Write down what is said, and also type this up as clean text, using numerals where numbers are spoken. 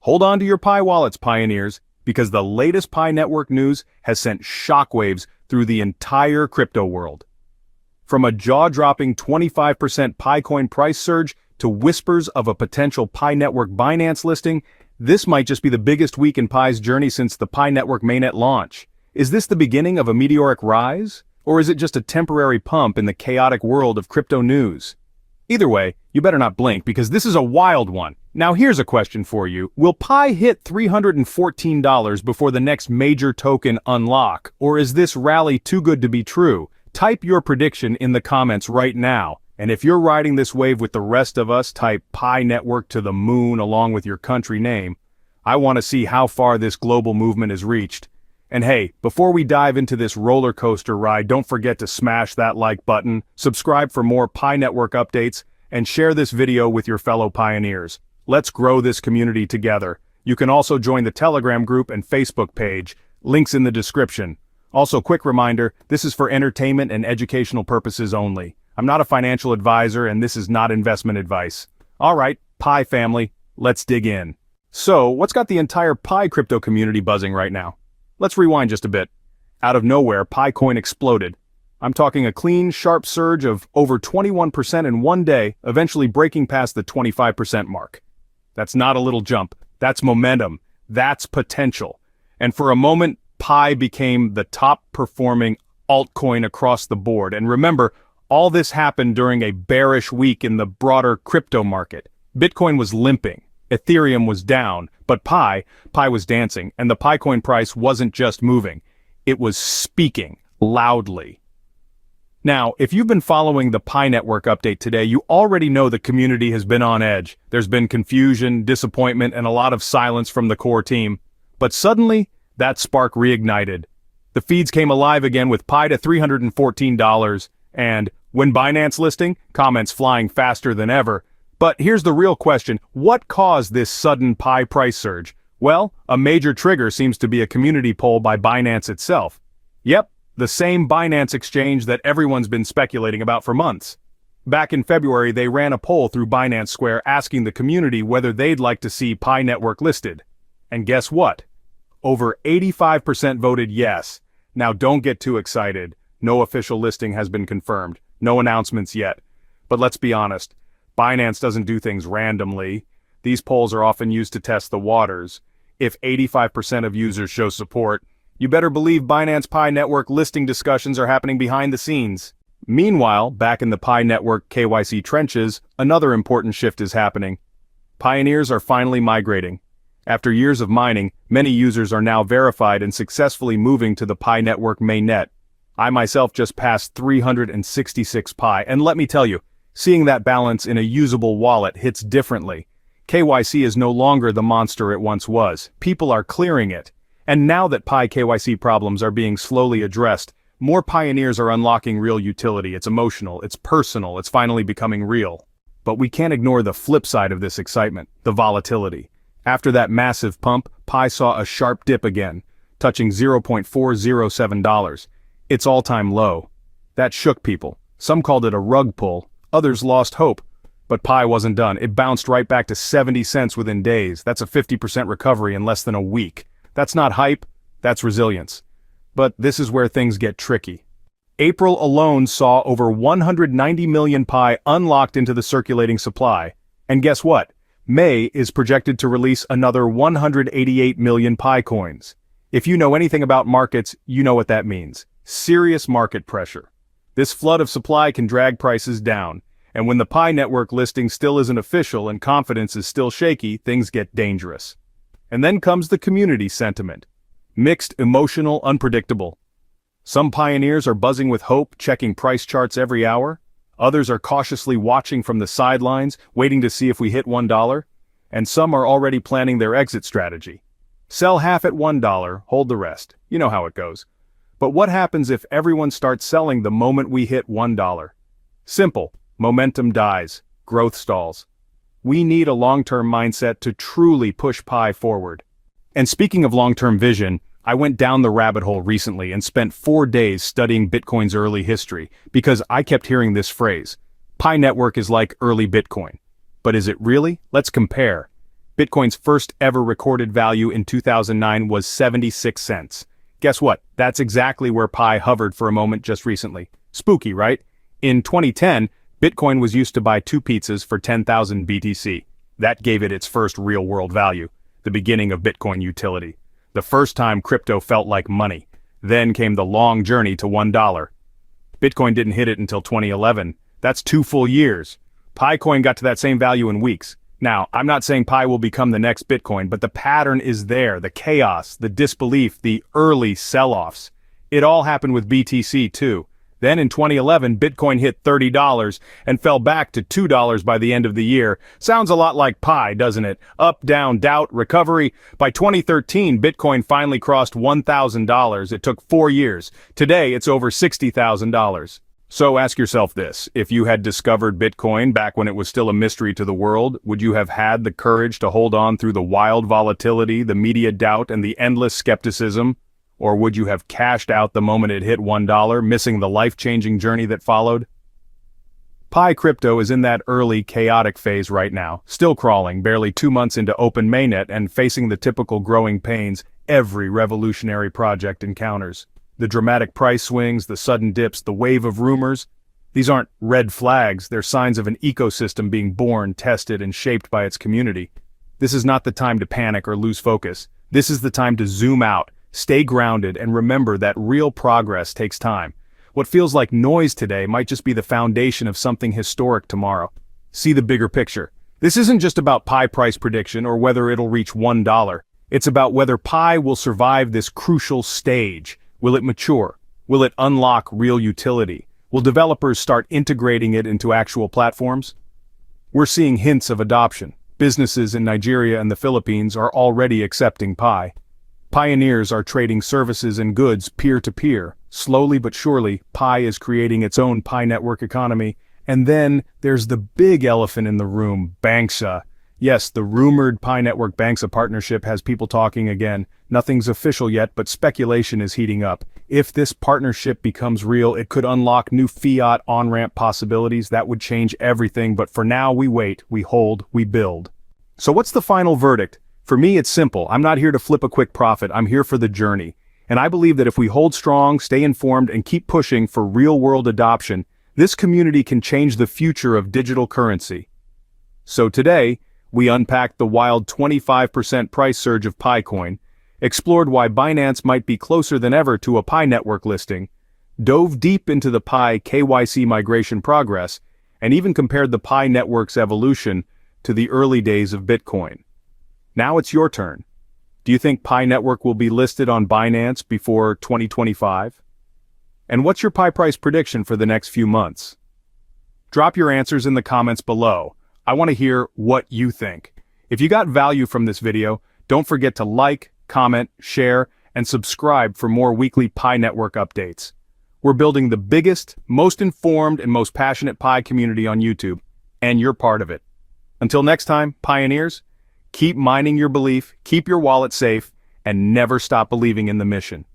Hold on to your Pi wallets, pioneers, because the latest Pi network news has sent shockwaves through the entire crypto world. From a jaw-dropping 25% Picoin price surge to whispers of a potential Pi network Binance listing, this might just be the biggest week in Pi's journey since the Pi network mainnet launch. Is this the beginning of a meteoric rise? Or is it just a temporary pump in the chaotic world of crypto news? Either way, you better not blink because this is a wild one. Now here's a question for you. Will Pi hit $314 before the next major token unlock? Or is this rally too good to be true? Type your prediction in the comments right now. And if you're riding this wave with the rest of us, type Pi Network to the moon along with your country name. I want to see how far this global movement has reached. And hey, before we dive into this roller coaster ride, don't forget to smash that like button, subscribe for more Pi Network updates, and share this video with your fellow pioneers. Let's grow this community together. You can also join the Telegram group and Facebook page, links in the description. Also, quick reminder, this is for entertainment and educational purposes only. I'm not a financial advisor and this is not investment advice. Alright, Pi family, let's dig in. So, what's got the entire Pi crypto community buzzing right now? Let's rewind just a bit. Out of nowhere, Picoin exploded. I'm talking a clean, sharp surge of over 21% in one day, eventually breaking past the 25% mark. That's not a little jump. That's momentum. That's potential. And for a moment, Pi became the top-performing altcoin across the board. And remember, all this happened during a bearish week in the broader crypto market. Bitcoin was limping. Ethereum was down, but Pi was dancing, and the Picoin price wasn't just moving, it was speaking loudly. Now, if you've been following the Pi Network update today, you already know the community has been on edge. There's been confusion, disappointment, and a lot of silence from the core team. But suddenly, that spark reignited. The feeds came alive again with Pi to $314, and when Binance listing, comments flying faster than ever. But here's the real question, what caused this sudden Pi price surge? Well, a major trigger seems to be a community poll by Binance itself. Yep, the same Binance exchange that everyone's been speculating about for months. Back in February, they ran a poll through Binance Square asking the community whether they'd like to see Pi Network listed. And guess what? Over 85% voted yes. Now don't get too excited. No official listing has been confirmed. No announcements yet. But let's be honest. Binance doesn't do things randomly. These polls are often used to test the waters. If 85% of users show support, you better believe Binance Pi Network listing discussions are happening behind the scenes. Meanwhile, back in the Pi Network KYC trenches, another important shift is happening. Pioneers are finally migrating. After years of mining, many users are now verified and successfully moving to the Pi Network mainnet. I myself just passed 366 Pi, and let me tell you, seeing that balance in a usable wallet hits differently. KYC is no longer the monster it once was. People are clearing it. And now that Pi KYC problems are being slowly addressed, more pioneers are unlocking real utility. It's emotional, it's personal, it's finally becoming real. But we can't ignore the flip side of this excitement, the volatility. After that massive pump, Pi saw a sharp dip again, touching $0.407, its all-time low. That shook people. Some called it a rug pull. Others lost hope. But Pi wasn't done. It bounced right back to 70 cents within days. That's a 50% recovery in less than a week. That's not hype, that's resilience. But this is where things get tricky. April alone saw over 190 million Pi unlocked into the circulating supply. And guess what? May is projected to release another 188 million Pi coins. If you know anything about markets, you know what that means. Serious market pressure. This flood of supply can drag prices down, and when the Pi Network listing still isn't official and confidence is still shaky, things get dangerous. And then comes the community sentiment. Mixed, emotional, unpredictable. Some pioneers are buzzing with hope, checking price charts every hour. Others are cautiously watching from the sidelines, waiting to see if we hit $1. And some are already planning their exit strategy. Sell half at $1, hold the rest. You know how it goes. But what happens if everyone starts selling the moment we hit $1? Simple. Momentum dies. Growth stalls. We need a long-term mindset to truly push Pi forward. And speaking of long-term vision, I went down the rabbit hole recently and spent 4 days studying Bitcoin's early history because I kept hearing this phrase. Pi Network is like early Bitcoin. But is it really? Let's compare. Bitcoin's first ever recorded value in 2009 was 76 cents. Guess what? That's exactly where Pi hovered for a moment just recently. Spooky, right? In 2010, Bitcoin was used to buy 2 pizzas for 10,000 BTC. That gave it its first real-world value, the beginning of Bitcoin utility. The first time crypto felt like money. Then came the long journey to $1. Bitcoin didn't hit it until 2011. That's 2 full years. Pi coin got to that same value in weeks. Now, I'm not saying Pi will become the next Bitcoin, but the pattern is there, the chaos, the disbelief, the early sell-offs. It all happened with BTC too. Then in 2011, Bitcoin hit $30 and fell back to $2 by the end of the year. Sounds a lot like Pi, doesn't it? Up, down, doubt, recovery. By 2013, Bitcoin finally crossed $1,000. It took 4 years. Today, it's over $60,000. So ask yourself this, if you had discovered Bitcoin back when it was still a mystery to the world, would you have had the courage to hold on through the wild volatility, the media doubt, and the endless skepticism? Or would you have cashed out the moment it hit $1, missing the life-changing journey that followed? Pi crypto is in that early, chaotic phase right now, still crawling, barely 2 months into Open Mainnet and facing the typical growing pains every revolutionary project encounters. The dramatic price swings, the sudden dips, the wave of rumors. These aren't red flags, they're signs of an ecosystem being born, tested, and shaped by its community. This is not the time to panic or lose focus. This is the time to zoom out, stay grounded, and remember that real progress takes time. What feels like noise today might just be the foundation of something historic tomorrow. See the bigger picture. This isn't just about Pi price prediction or whether it'll reach $1. It's about whether Pi will survive this crucial stage. Will it mature? Will it unlock real utility? Will developers start integrating it into actual platforms? We're seeing hints of adoption. Businesses in Nigeria and the Philippines are already accepting Pi. Pioneers are trading services and goods peer-to-peer. Slowly but surely, Pi is creating its own Pi network economy. And then there's the big elephant in the room, Banxa. Yes, the rumored Pi network Banxa partnership has people talking again. Nothing's official yet, but speculation is heating up. If this partnership becomes real, it could unlock new fiat on-ramp possibilities that would change everything. But for now, we wait, we hold, we build. So what's the final verdict? For me, it's simple. I'm not here to flip a quick profit. I'm here for the journey. And I believe that if we hold strong, stay informed, and keep pushing for real-world adoption, this community can change the future of digital currency. So today, we unpacked the wild 25% price surge of Pi coin, explored why Binance might be closer than ever to a Pi network listing, dove deep into the Pi KYC migration progress, and even compared the Pi network's evolution to the early days of Bitcoin. Now it's your turn. Do you think Pi network will be listed on Binance before 2025? And what's your Pi price prediction for the next few months? Drop your answers in the comments below. I want to hear what you think. If you got value from this video, don't forget to like, comment, share, and subscribe for more weekly Pi network updates. We're building the biggest, most informed, and most passionate Pi community on YouTube, and you're part of it. Until next time, pioneers, keep mining your belief, keep your wallet safe, and never stop believing in the mission.